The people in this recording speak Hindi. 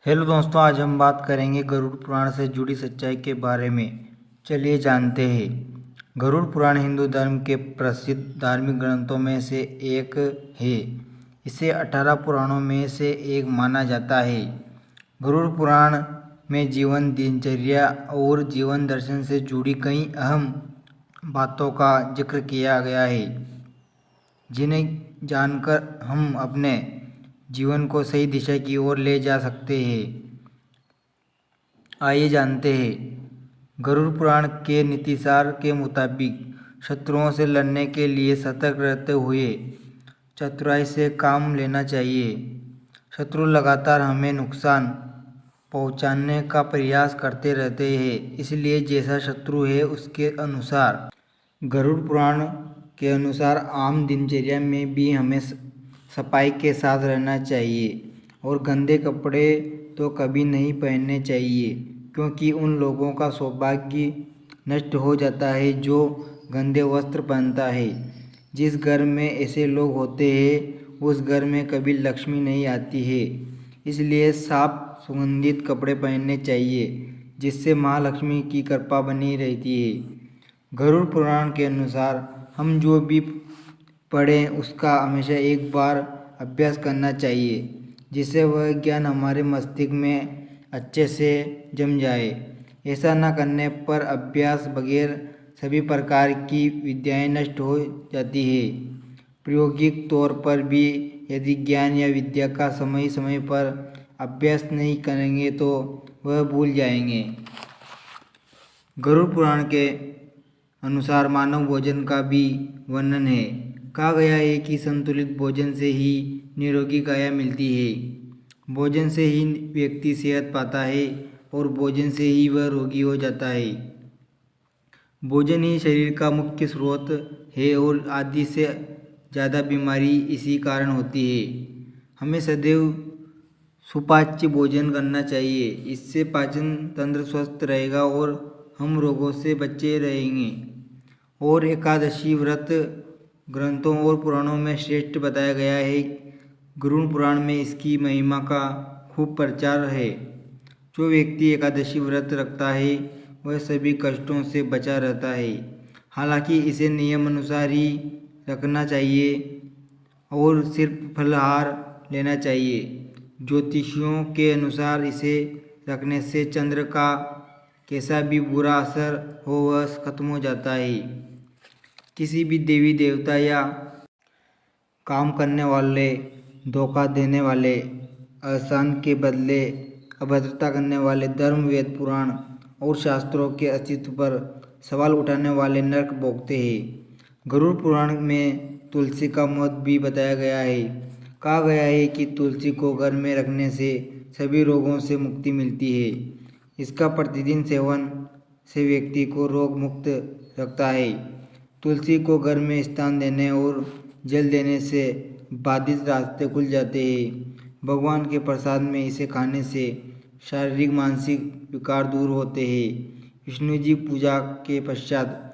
हेलो दोस्तों, आज हम बात करेंगे गरुड़ पुराण से जुड़ी सच्चाई के बारे में। चलिए जानते हैं। गरुड़ पुराण हिंदू धर्म के प्रसिद्ध धार्मिक ग्रंथों में से एक है। इसे 18 पुराणों में से एक माना जाता है। गरुड़ पुराण में जीवन, दिनचर्या और जीवन दर्शन से जुड़ी कई अहम बातों का जिक्र किया गया है, जिन्हें जानकर हम अपने जीवन को सही दिशा की ओर ले जा सकते हैं। आइए जानते हैं। गरुड़ पुराण के नीतिसार के मुताबिक शत्रुओं से लड़ने के लिए सतर्क रहते हुए चतुराई से काम लेना चाहिए। शत्रु लगातार हमें नुकसान पहुंचाने का प्रयास करते रहते हैं, इसलिए जैसा शत्रु है उसके अनुसार गरुड़ पुराण के अनुसार आम दिनचर्या में भी हमें सफाई के साथ रहना चाहिए और गंदे कपड़े तो कभी नहीं पहनने चाहिए, क्योंकि उन लोगों का सौभाग्य नष्ट हो जाता है जो गंदे वस्त्र पहनता है। जिस घर में ऐसे लोग होते हैं उस घर में कभी लक्ष्मी नहीं आती है। इसलिए साफ सुगंधित कपड़े पहनने चाहिए, जिससे महालक्ष्मी की कृपा बनी रहती है। गरुड़ पुराण के अनुसार हम जो भी पढ़ें उसका हमेशा एक बार अभ्यास करना चाहिए, जिससे वह ज्ञान हमारे मस्तिष्क में अच्छे से जम जाए। ऐसा न करने पर अभ्यास बगैर सभी प्रकार की विद्याएं नष्ट हो जाती है। प्रायोगिक तौर पर भी यदि ज्ञान या विद्या का समय समय पर अभ्यास नहीं करेंगे तो वह भूल जाएंगे। गरुड़ पुराण के अनुसार मानव भोजन का भी वर्णन है। कहा गया है कि संतुलित भोजन से ही निरोगी काया मिलती है। भोजन से ही व्यक्ति सेहत पाता है और भोजन से ही वह रोगी हो जाता है। भोजन ही शरीर का मुख्य स्रोत है और आधी से ज़्यादा बीमारी इसी कारण होती है। हमें सदैव सुपाच्य भोजन करना चाहिए। इससे पाचन तंत्र स्वस्थ रहेगा और हम रोगों से बचे रहेंगे। और एकादशी व्रत ग्रंथों और पुराणों में श्रेष्ठ बताया गया है। गरुड़ पुराण में इसकी महिमा का खूब प्रचार है। जो व्यक्ति एकादशी व्रत रखता है वह सभी कष्टों से बचा रहता है। हालांकि इसे नियम अनुसार ही रखना चाहिए और सिर्फ फलाहार लेना चाहिए। ज्योतिषियों के अनुसार इसे रखने से चंद्र का कैसा भी बुरा असर हो वह खत्म हो जाता है। किसी भी देवी देवता या काम करने वाले, धोखा देने वाले, एहसान के बदले अभद्रता करने वाले, धर्म, वेद, पुराण और शास्त्रों के अस्तित्व पर सवाल उठाने वाले नरक भोगते हैं। गरुड़ पुराण में तुलसी का महत्व भी बताया गया है। कहा गया है कि तुलसी को घर में रखने से सभी रोगों से मुक्ति मिलती है। इसका प्रतिदिन सेवन से व्यक्ति को रोग मुक्त रखता है। तुलसी को घर में स्थान देने और जल देने से बाधित रास्ते खुल जाते हैं। भगवान के प्रसाद में इसे खाने से शारीरिक मानसिक विकार दूर होते हैं। विष्णु जी पूजा के पश्चात